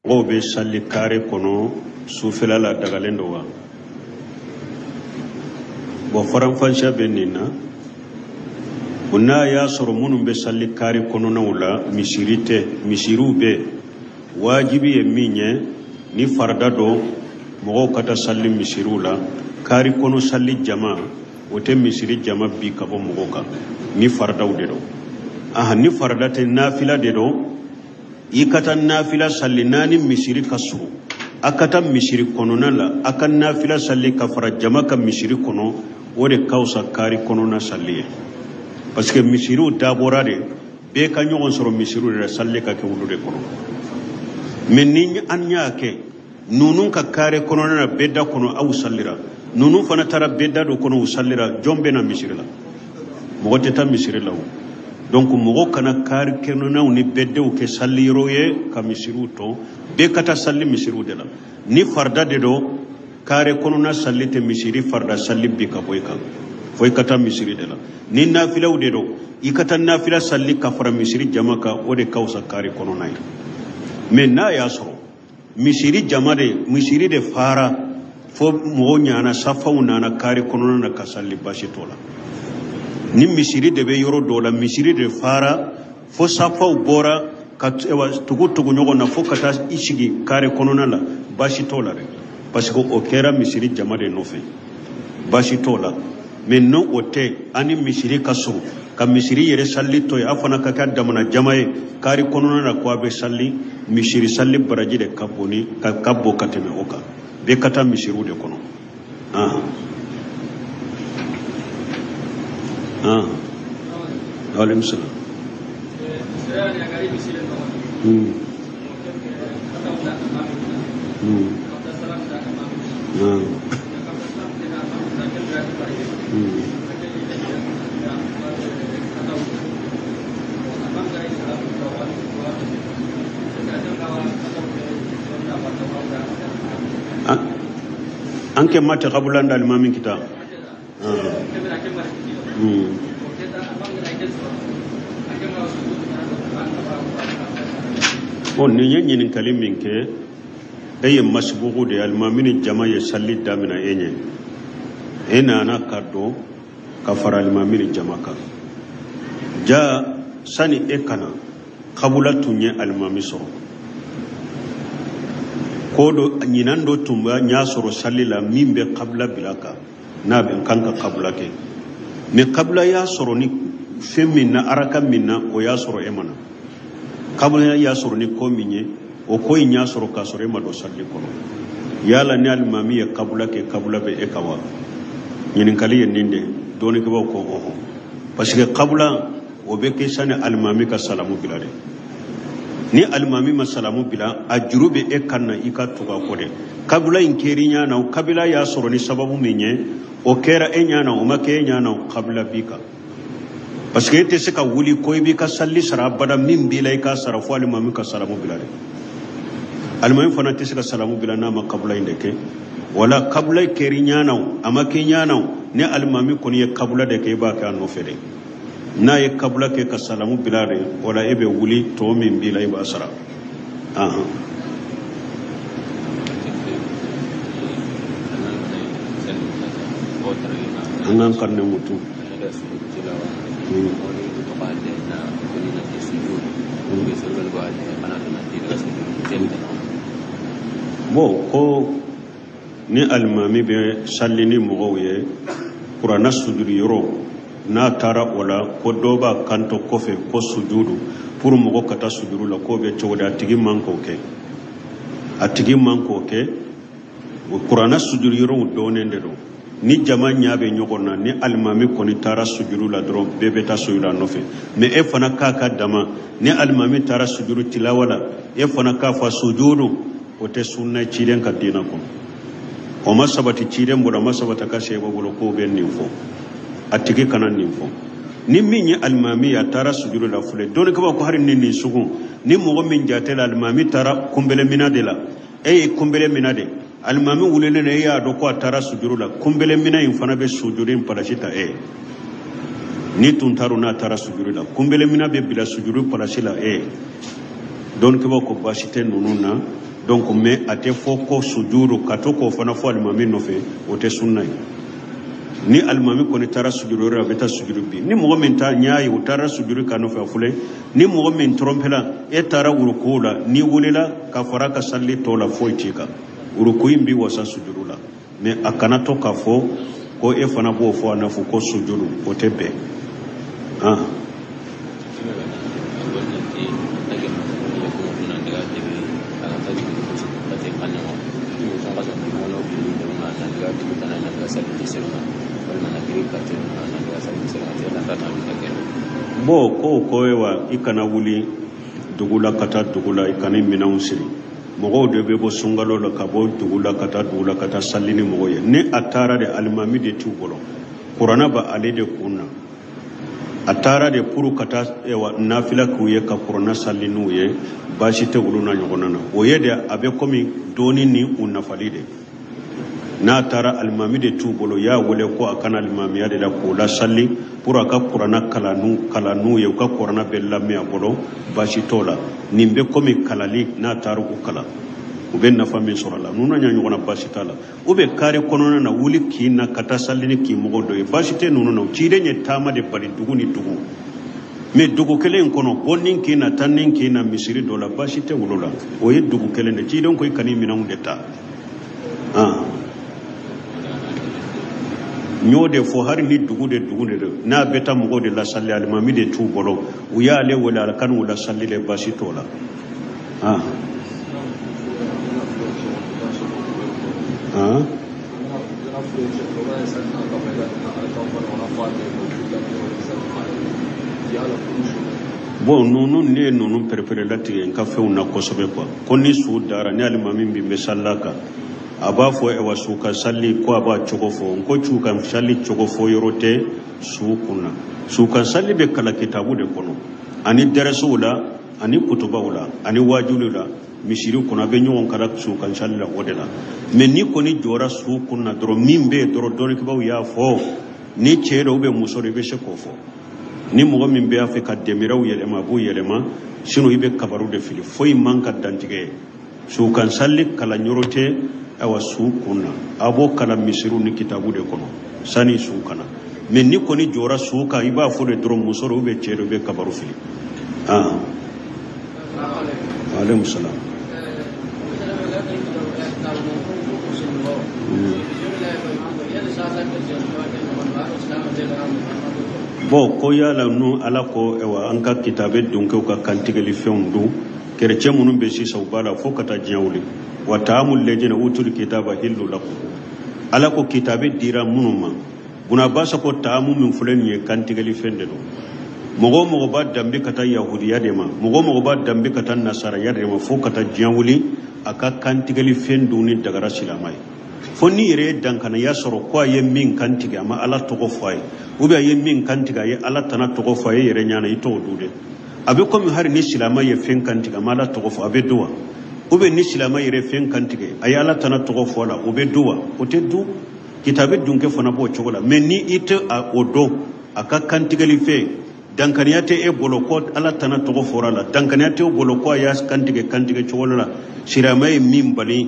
Obe salli kare kono sufela la dagalendo wa bo faran fansha benina unna ya soro munum be salli kare kono nawla misiru be wajibi e minye ni farda do mo kata salli misiru la kare kono salli jama wote misiri jama bi kabo mo ka ni farda de do ni farda te nafila de do ikata nafila salli nani misiri kasuru akata misiri kono nala aka nafila salli kafara jama ka misiri kono wode kausa kari kono na salli parce que misiru dabora de be ka nyogon soro misiru de salli ka ke wulude kono men ni anya ke nunun ka kare kono na bedda kono aw sallira nunun fana tara bedda do kono sallira jombe na misiri la mo ta misiri la donc mogo kana kari kenona ni beddew ke salliro ye ka misiru to be kata salli misiru de la ni farda de do kare konona salli te misiri farda salli bi ka boy kan foy kata misiri de la ni nafilaw de do ikata nafila salli ka fara misiri jama ka ode kausa kare konona yi mais na ya so misiri jama de misiri de fara fo mo nyana safaw nana kare konona na ka salli bashi tola ni misiri de be yoro do la misiri de fara fo safaw bora kat ewa tugu nyogo na fo kata ishigi kare konona la bashi tola re parce que o kera misiri jama de nofe bashi tola mais non ote ani misiri kaso ka misiri yere salli to ya afana ka damana jamae kare konona na kwa be salli misiri salli baraji de kaboni ka kabbo kateme oka be kata misiru de kono Waalaikum salam. Anke mate kabulanda limamin kita. Bon ni yin kalimin ke ayi masbugu de almamini jama ya salli damina enye ena na kado kafara almamini jama ka ja sani ekana kabula tunye almami soro kodo nyinando tumba nya soro salli la mimbe qabla bilaka na ben kanka kabula ke me kabla ya soro ni femina araka minna o ya soro emana kabula ya soro ni ko minye o ko nya soro ka soro ma do salli kono yala ni almami ya kabula ke kabula be e kawa nyin kali yen ninde doni ko ko parce que kabula o be ke sane almami ka salamu bilade ni almami ma salamu bila ajrube e kanna ikatu ka kode kabula in kerinya na kabila ya soro ni sababu minye o kera e nya na o make nya na kabula bika parce que te se ka wuli koy bi ka salli sara bada min bi lay ka sara fo almami ka salamu bilade almami fana te se ka salamu bila na ma kabula indeke wala kabula kerinya na amake nya na ne almami ko ni kabula de ke ba ka no fede na ye kabula ke ka salamu bilare wala ebe wuli to min bi lay ba sara anan karne mutu bo ko ni almami be sallini mogoye qur'ana sujudu yoro na tara wala ko doba kanto kofe ko sujudu pour mogo kata sujudu la ko be cewda tigi manko ke atigi manko ke qur'ana sujudu yoro donende do ni jama nyaabe nyogona ni almami ko ni tara sujudu la dro bebe ta sujudu nofe me e fana ka dama ni almami tara sujudu tilawala e fana ka fa sujudu o te sunna ciiden ka dina ko o masabati ciiden boda masabata ka sheba bolo ko ben nin fo atike kana nin fo ni min ya almami ya tara sujudu la fule don ka ko harin nin sugun ni mo min jatela almami tara kumbele minade la e kumbele minade almami wulele ne ya do ko tara sujudu la kumbele mina in fana be sujudin parashita ni tun taru na tara sujudu la kumbele mina be bila sujudu parashila don ke ko basite nununa donc mais ate foko sujudu katoko fana fo alimami no fe o te sunna ni alimami ko ni tara sujudu ra beta sujudu bi ni mo men ta nyaay o tara sujudu kanu fa fule ni mo men trompela e tara urukula ni wulela ka faraka salli tola foitika urukuimbi wasa sujudu la mais akana to ka fo ko e fana bo fo ana fo ko sujudu o tebe bo ko ewa ikana wuli dugula kata dugula ikana minaw siri mogo de be bo sungalo la kabo dugula kata sallini mogo ye ne atara de alimami de tubolo qur'ana ba ale de kunna atara de puru kata ewa nafila kuye ka qur'ana sallinu ye bashite uluna nyogonana o ye de abe komi doni ni unafalide na tara alimami de tubolo ya wole ko akana alimami ya de la ko la salli pour aka qur'ana kalanu ye ka qur'ana bella me abolo bashitola nimbe komi kalali na taru ko kala ube nafa min sorala nuna nya nyogona bashitala ube kare konona na wuli kina kata sallini ki mogo do e bashite nunu no chide nye tama de bali dugu ni dugu me dugu kelen kono bonin kina tanin kina misiri dola bashite wulula o ye dugu kelen de chide ko ikani minangu deta nyode fo har ni dugu de na beta mogo de la salli alimami de tu bolo u ya le wala kan wala salli le bashitola bon nunu perpere lati en ka fe una ko sobe ko konni su dara ni alimami bi sallaka aba fo e wasu ka salli ko aba chogo fo ko chuka salli chogo fo yorote su kunna su kan salli be kala kitabu de kono ani darasula ani kutubawla ani wajulula misiri kuna be nyon kala su kan salli la wodela men ni koni jora su kunna dro mimbe dro dori kibaw ya fo ni chero be musore be sheko fo ni mo mimbe afika demiraw yelema bu yelema sino ibe kabaru de fili foy manka dantige su kan salli kala nyorote awa su kunna abo kala misiru ni kitabu de kono sani su kana men ni koni jora su ka iba fo de dro musoro be chero be kabaru fili alaykum salam bo ko yala no ala ko ewa anka kitabe dunke ka kantigeli fendu kerece munum be sisa ubala fo kata jawli wa ta'amul lejina utul kitaba hillu lakum ala ko kitabe dira munuma buna basa ko ta'amu min fulen ye kantigeli fende do mogo ba dambe kata yahudiya de ma mogo ba dambe kata nasara ya de ma fo kata jawli aka kantigeli fendu ni daga rasilamai fonni ire dankana ya soro ko ye min kantiga ama ala togo foy ubi ye min kantiga ye ala tana togo foy yere nyana ito dude abe ko mi har ni silama ye fen kantiga ma ala togo fo abe duwa ubi ni silama yere fen kantiga ay ala tana togo fo la ube duwa o te du kitabe dunke fona bo chogola men ni ite a odo aka kantiga li fe dankaniyate e bolo ko ala tana togo fo la dankaniyate o bolo ko ya kantiga chogola silama ye min bali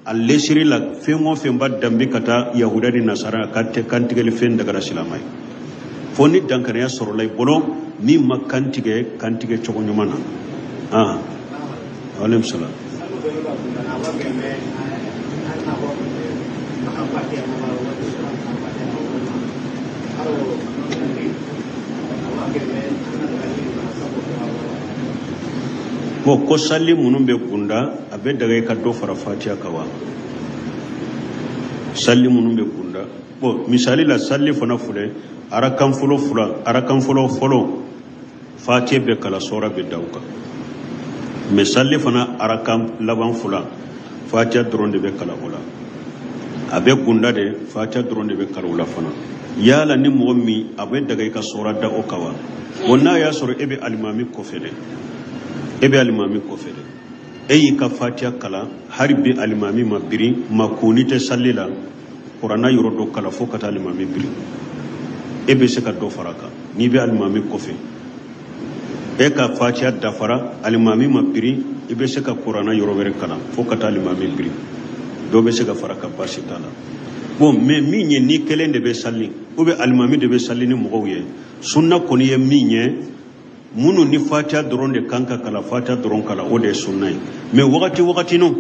alle siri la fengo femba dambi kata yahuda di nasara kante kantigeli fen daga rasilamai foni dankane ya soro lay bolo ni kantige chogo nyumana alaykum salam ko salli munum be kunda abe daga ka do fara fatiha kawa salli munum be kunda bo misali la salli fona fule arakan folo fatiha be kala sora be dawka me salli fona arakan laban fula fatiha dronde be kala wala abe kunda de fatiha dronde be kala wala fana yala ni mommi abe daga ka sora da o kawa wonna ya soro ebe alimami ko fede ebe alimami ko fede eyi ka fatiha kala harbi alimami mabiri makunite sallila qur'ana yoro do kala fo kata alimami biri ebe se ka do faraka ni be alimami ko fe eka fatiha dafara alimami mabiri ibe se ka qur'ana yorobere kala fo kata alimami biri do be se ka faraka basitala bon mais minye ni kelen de be salli ou be alimami de be salli ni mogoye sunna koni ye minye munu ni fatiha doron de kanka kala fatiha doron kala o de sunna mais wakati no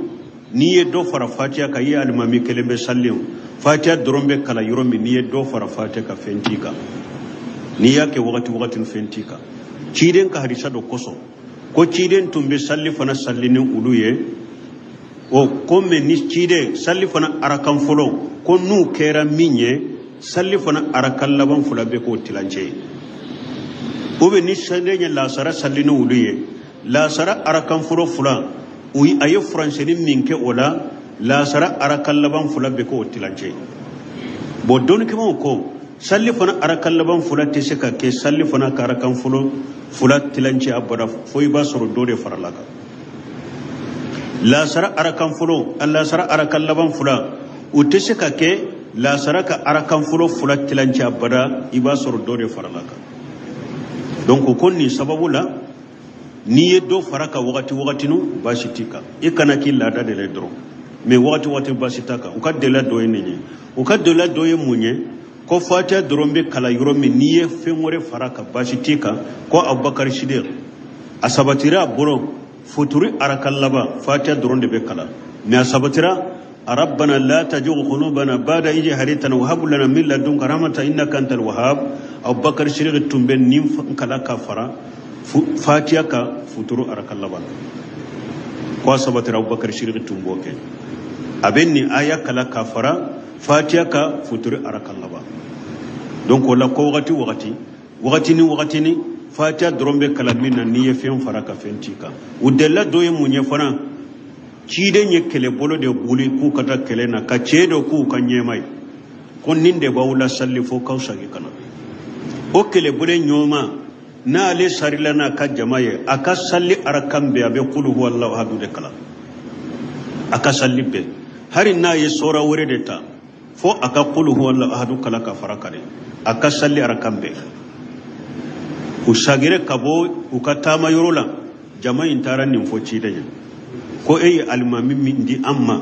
ni ye do fara fatiha ka ye alimami kelen be salli fatiha doron be kala yoromi ni ye do fara fatiha ka fentika ni yake wakati fentika ciden ka hadisa do koso ko ciden tumbe salli fana sallini uluye o komme ni cide salli fana arakan folo ko nu kera minye salli fana arakan laban fula be ko tilance obe ni sallenya la sara sallini uluye la sara arakan folo fula uyi aye franceni minke ola la sara arakan laban fula be ko tilance bo don kimo ko salli fana arakan laban fula te se ka ke salli fana ka arakan fula tilanci abada foi ba soro dole faralaka la sara arakan fulo Allah sara arakan laban fula utese ka ke la sara ka arakan fula tilanci abada iba soro dole faralaka donc konni sababu la ni do faraka wakati no bashitika ikana ki lada de ledro mais wakati bashitaka ukadela doye nenye ukadela doye munye ko fatiha dorombe kala yoromi niye fengore faraka bashitika ko Abubakar Siddiq asabatira boro futuri arakallaba fatiha doronde be kala ne asabatira rabbana la tajugh qulubana ba'da idh hadaytana wa hab lana min ladunka rahmatan innaka antal wahhab Abubakar Siddiq tumbe nim kala kafara fatiha ka futuru arakallaba ko asabatira Abubakar Siddiq tumboke abenni aya kala kafara fatiha ka futuri arakallaba donc wala ko wakati ni fatiha drombe kalamina niye fen faraka fentika udella doye munye fana cide nye kele bolo de buli ku kata kele na ka cedo ku kanyemai kon ninde bawula salli fo kawsagi kana o kele bole nyoma na ale sarila na ka jamaye aka salli arakambe abe qulu huwallahu ahad de kala aka salli be hari na ye sora wore de ta fo aka qulu huwallahu ahad kala ka faraka de aka salli arakambe usagire kabo ukatama yorola jama intara nin foci da ko almami mindi amma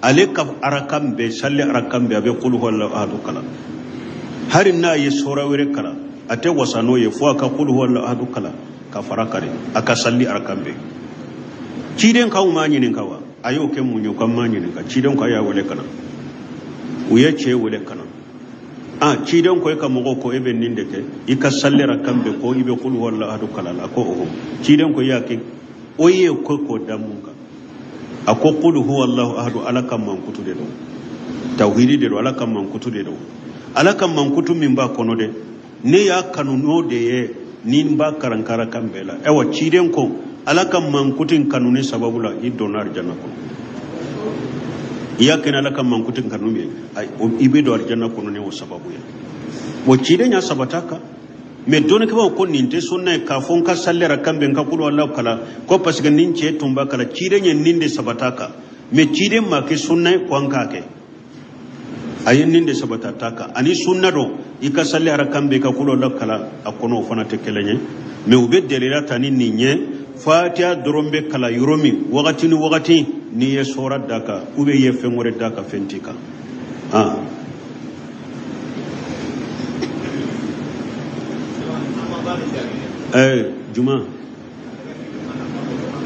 aleka arakambe salli arakambe abe qul huwallahu ahad kala harin na ye sora were kala ate wasano ye fo aka qul huwallahu ahad kala ka farakare aka salli arakambe ciden kaw manyi nin kawa ayo ke munyo kan manyi nin ka ciden ka ya wale kana uye ce wale kana ciden ko ka mogo ko ebe ninde ke ika sallera kambe ko ibe qul huwallahu ahad kala ko o ciden ko yake oye ko damunga ako qul huwallahu ahad alakam man kutude do tawhidi de alakam man kutude do alakam man kutu min ba kono de ne ya kanu no de ye nin ba karankara kambe la ewa ciden ko alakam man kutin kanu ne sababula idonar janna ko iya kena alakam man kutin kanu me ibe do janna ko ne o sababu ya wo ciden ya sabataka me doni ka ko ninte sunna ka fon ka sallera kambe ka kulu wallahu kala ko pasga nince tumba kala ciden yen ninde sabataka me ciden ma ke sunna ko an ka ke ayin ninde sabataka ani sunna do ika sallera kambe ka kulu wallahu kala akono fana te kelenye me ube delira tani ninye fatiha dorombe kala yuromi wakati ni ye sora daka ube ye fengore daka fentika juma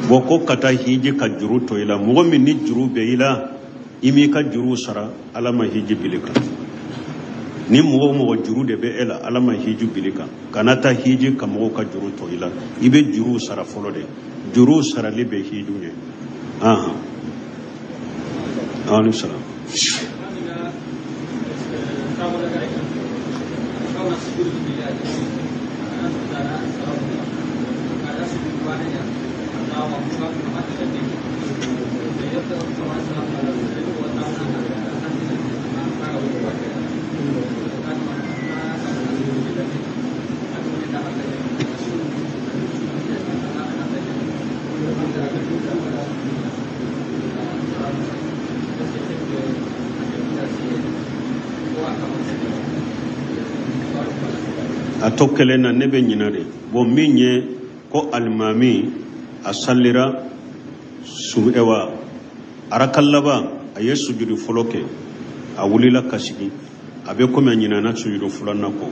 boko kata hiji ka juru to ila mogo min ni juru be ila imi ka juru sara alama hiji bilika ni mogo juru de be ela alama hiji bilika kanata hiji ka mogo ka juru to ila ibe juru sara folo de juru sara libe hiji ne alayhi salam a tokkele na nebe nyinare bon minye ko almami asallira su ewa arakallaba aye sujudu foloke a wulila kasigi abe kome ñinana sujudu fulanna ko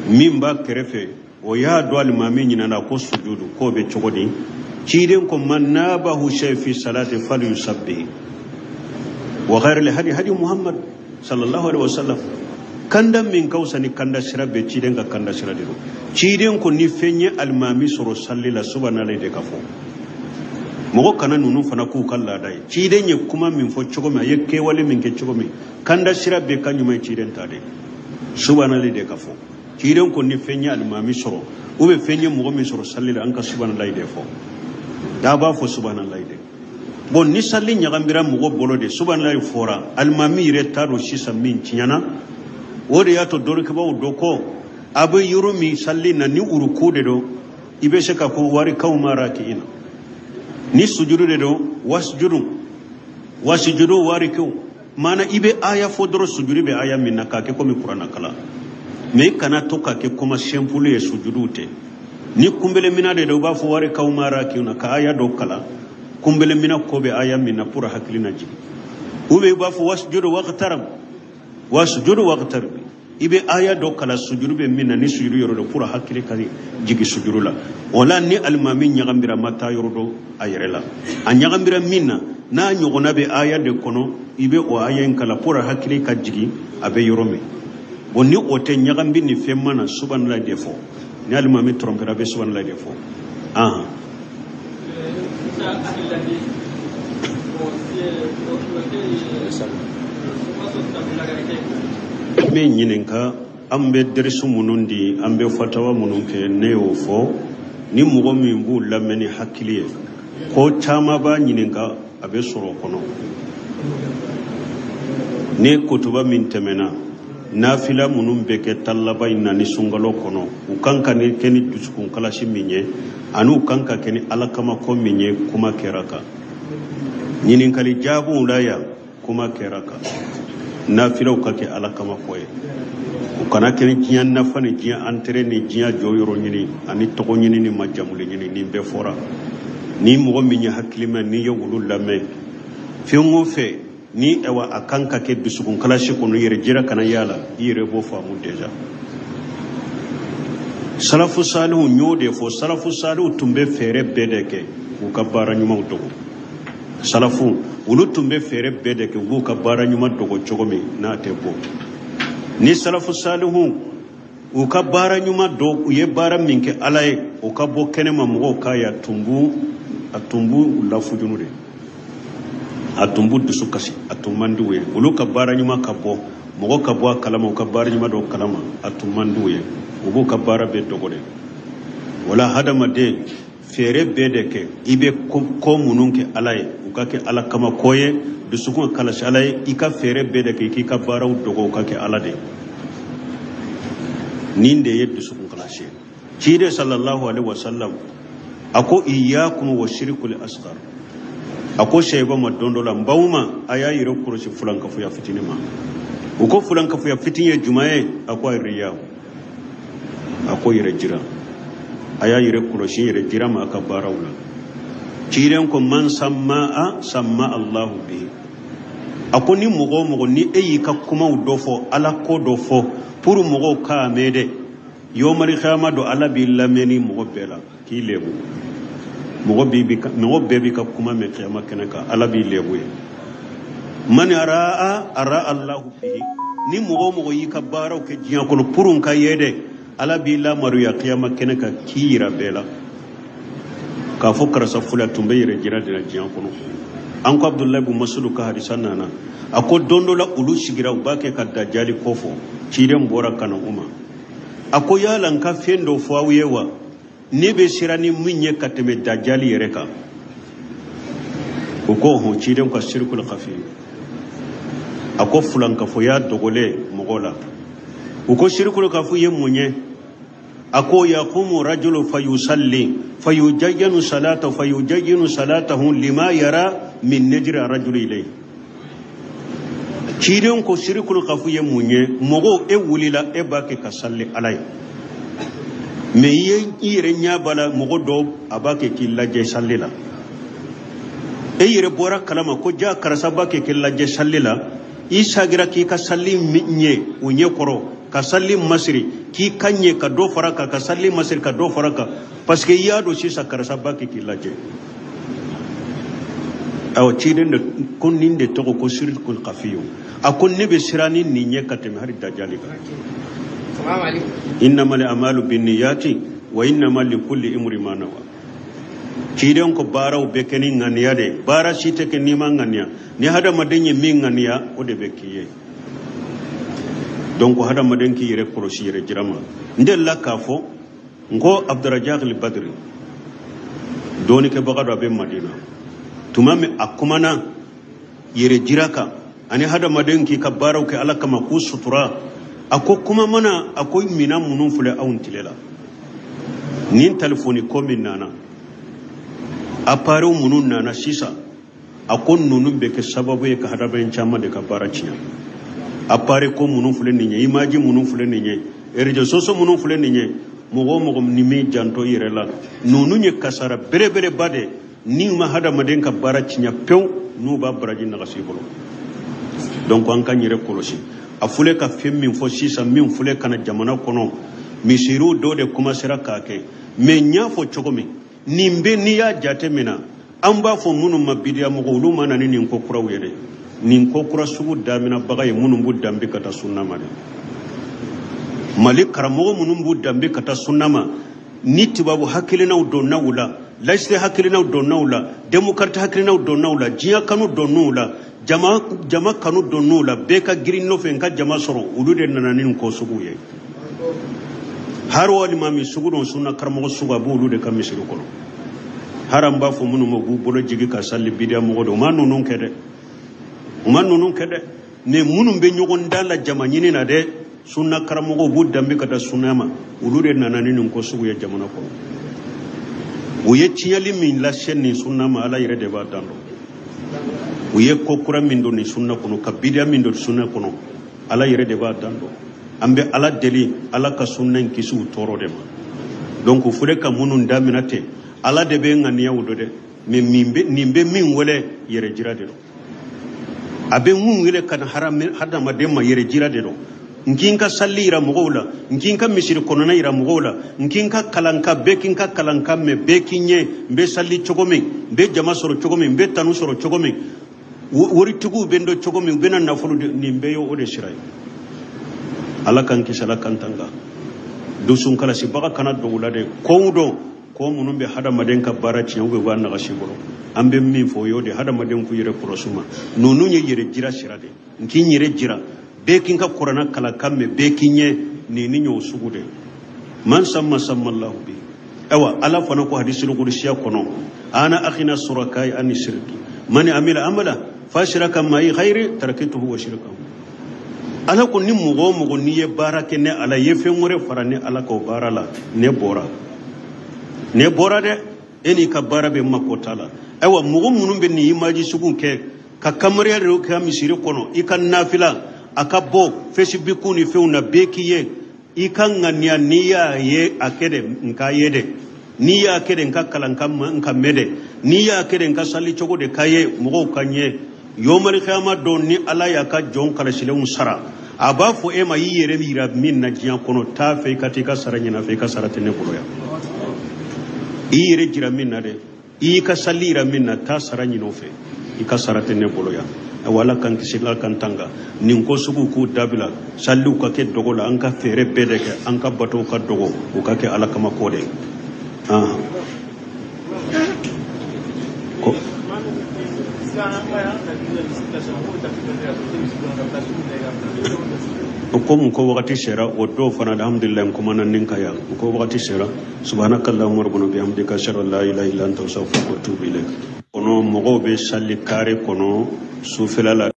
min ba kerefe o ya do almami ñinana ko sujudu ko be cogodi ciiden ko man nabahu shay fi salati falyusabbih wa ghayr al hadi muhammad sallallahu alaihi wasallam kanda min kawsani kanda sira be ciiden ga kanda sira diro ciiden ko ni fenye almami soro sallila subhanallahi de kafo mogo kana nunu fana ku kala dai ciiden ye kuma min fo cogo me ye kewale min ke cogo me kanda sira be kanyuma ciiden tade subhanallahi de kafo ciiden ko ni fenye almami soro ube fenye mogo min soro sallila anka subhanallahi de fo da ba fo subhanallahi de bon ni salli nyagambira mogo bolo de subhanallahi fora almami re tado sisa min tinyana wode yato doro ke bawo doko abe yoro mi salli na ni uruku de do ibe se ka ko wari kawmara ki ina ni sujudu de do wasjudu wari ko mana ibe aya fodoro sujudu be aya minna ka ke ko mi qur'ana kala me kana to ka ke kuma simple ye sujudu te ni kumbele mina de do ba fo wari kawmara ki una ka aya do kala kumbele mina ko be aya minna pura haklina ji ube ba fo wasjudu waqtarab ibe aya do kala sujudu be minna ni sujudu yoro do pura hakili kali jigi sujudu la wala ni almami nyagambira mata yoro do ayrela a nyagambira minna na nyogona be aya de kono ibe o aya en kala pura hakili ka jigi abe yoro me woni o te nyagambi ni femmana subhanallahi defo ni almami trompera be subhanallahi defo me ñininka ambe derisu munundi ambe fatawa mununke neyo fo ni mogo min bu lameni hakkiliye ko tama ba ñininka abe soro kono ne kutuba min temena nafila munun be ke tallaba inna ni sungalo kono u kanka ni keni dusukun kalashi minye anu kanka keni alakama ko minye kuma keraka ñininkali jabu ulaya kuma keraka nafila ukake alakama koye ukana keni jiya nafani jiya antere ni jiya joyoro ñini ani togo ñini ni majamuli ñini ni be fora ni mogo minye hakkilima ni yewulu lame fengo fe ni ewa akanka ke dusukun kalashi kono yere jira kana yala yere bo famu deja salafu salihu nyode fo salafu salihu tumbe fere bedeke ukabara nyuma utogo salafu ulu tumbe fere bedeke ukabara nyuma dogo chogomi na tebo ni salafu salihu ukabara nyuma do ye bara minke alaye ukabo kenema mgo kaya atumbu lafujunude atumbu dusukasi atumanduwe ulu kabara nyuma kabo mogo kabo kalama ukabara nyuma do kalama atumanduwe ubu kabara be dogode wala hadama de fere bedeke ibe ko mununke alaye ukake ala kama koye dusukun kala alaye ika fere bedeke ki kabara dogo ukake alade ninde yeddu sukun kala she cide sallallahu alaihi wasallam ako iyyakum washirkul asghar ako shayba madondola mbawma ayayi rokuro ci fulanka fu ya fitinima uko fulanka fu ya fitinye jumaye ako riya ako yire jira ayayi rokuro shi yire jira ma aka barawla ciren ko man samma Allah bi ako ni mogo ni eyi ka kuma dofo ala ko dofo pour mogo ka mede yomari khama do ala bi lameni mogo bela ki lebu mogo bebi ka kuma me khama kenaka ala bi lebu man ara Allah bi ni mogo yi ka baraw ke jiya ko pour ka yede ala bi la maru ya khama kenaka kira bela ka fokara safula tumbe yire jira dina jiya ko an ko Abdullah ibn Mas'ud ka hadisan nana ako dondola ulu shigira ubake ka dajali kofo ciren bora kana uma ako yalan ka fendo fawiyewa ne be sirani munye kateme dajali yereka uko ho ciren ko shirkul khafi ako fulan ka foya dogole mogola uko shirkul khafi ye munye ako yaqumu rajulu fayusalli fayujayyinu salatahu lima yara min najra rajuli ilay ciren ko shirkul khafi ye munye mogo e wulila e bake ka salli alay me yere nya bala mogo do abake killa je sallila yere bora kalama ko ja karasa bake killa je sallila isa gira ki ka salli nye unye koro ka salli masri ki kanye ka do faraka ka salli masri ka do faraka parce que yado si sa karasa bake killa je aw ciden de kon ninde to ko shirkul qafiyu akon ne be sirani ni nye katem har dajalika assalamu alaykum innamal a'malu binniyati wa innamal likulli imrin ma nawa ciden ko baraw be keni ngania de bara site ke ni mangania ni hada madenye min ngania o de be kiye donc hada maden ki yere prosi yere jirama ndel la kafo ngo abdurrajaq al-badri doni ke bagado be madina tumame akumana yere jiraka ani hada madenki kabbarau ke alaka maku sutura ako kuma mana akoy mina munun fule awun tilela nin telefoni ko min nana aparo munun nana sisa akon nunun be ke sababu e ka hada ben chama de kabbara ciya apare ko munun fule ninye imaji munun fule ninye erje soso munun fule ninye mogo nimi janto yere la nunu nye kasara bere bere bade ni ma hada maden ka baraci nya pew nu ba baraji na gasibolo donc an kan yere kolosi afule ka fem min fo sisa min fule kana jamana kono misiru do de kuma sira ka ke me nya fo chogomi nimbe ni ya jate mina an ba fo munu mabidiya mo golu mana ni ko kura wede ni ko kura sugu damina bagay munu bu dambe kata sunna made malik karamo munu bu dambe kata sunna ma ni tibabu hakilina do nawula laiste hakilina do nawla demokrat hakilina do nawla jiya kanu do nawla jama kanu do nawla beka girin no fen ka jama soro ulude nananin ko sugu ye haro wali mami sugu don sunna karmo sugu bu ulude kam misiru kono haram ba fo munu mo bu bolo jigi ka salli bidia mo do man nunun kede ne munu be nyogon dala jama nyini na de sunna karmo bu dambe kata sunama ulude nananin ko sugu ye jamana ko uye tiyali min la shenni sunna ma ala yere de ba dando uye kokura min do ni sunna kono kabidia min do sunna kono ala yere de ba dando ambe ala deli ala ka sunna kisu toro de ma donc fure ka munun daminate ala de be ngani yawdo de me nimbe min wole yere jira de do abe mun wele kan haram hada ma de ma yere jira de do nkinka sallira mugola nkinka misiri konona ira mugola nkinka kalanka bekinka kalanka me bekinye mbe salli chogomi mbe jama soro chogomi mbe tanu soro chogomi wori tugu bendo chogomi bena nafulu ni mbe yo ode shirai ala kan kisala kan tanga dusun kala si baka kana do wulade ko do ko munun be hada maden ka baraci ube ba na gashiboro ambe min fo yode hada maden ku yere prosuma nonu nye yere jira shirade nkin yere jira bekin ka qur'ana kala kamme bekinye ni nyo sugude man samma Allah bi awa ala fana ko hadisul qudsiya kono ana akhina surakai an shirki man amila amala fashraka mai khairi tarakituhu wa shirkahu ala ko ni mugo ni ye barake ne ala ye fengore farane ala ko barala ne bora de eni ka barabe makotala awa mugo munum be ni imaji sugun ke ka kamariya ro ka misiri kono ikan nafila akabo Facebook ni feuna bekiye ikanga niya ye akede nka yede niya akede nka kalanka nka mede niya akede nka sali chogo de kaye mugo kanye yomari khama don ni ala ya ka jon kala shile musara abafo ema yiyere mira min na jiyan kono ta fe katika saranya na fe ka saratene boloya yiyere jira min na de yi ka salira min na ta saranya no fe ika saratene boloya wala kan kisila kan tanga nin ko sugu ku dabila sallu ka ke dogola an ka fere bede ke an ka bato ka dogo u ka ke ala kama kode ko mun ko wakati sera wodo fana alhamdulillah ko manan nin kaya ko wakati sera subhanakallahumma rabbana bihamdika ashhadu an la ilaha illa anta astaghfiruka wa atubu ilaik kono mogo be salli kare kono sufela la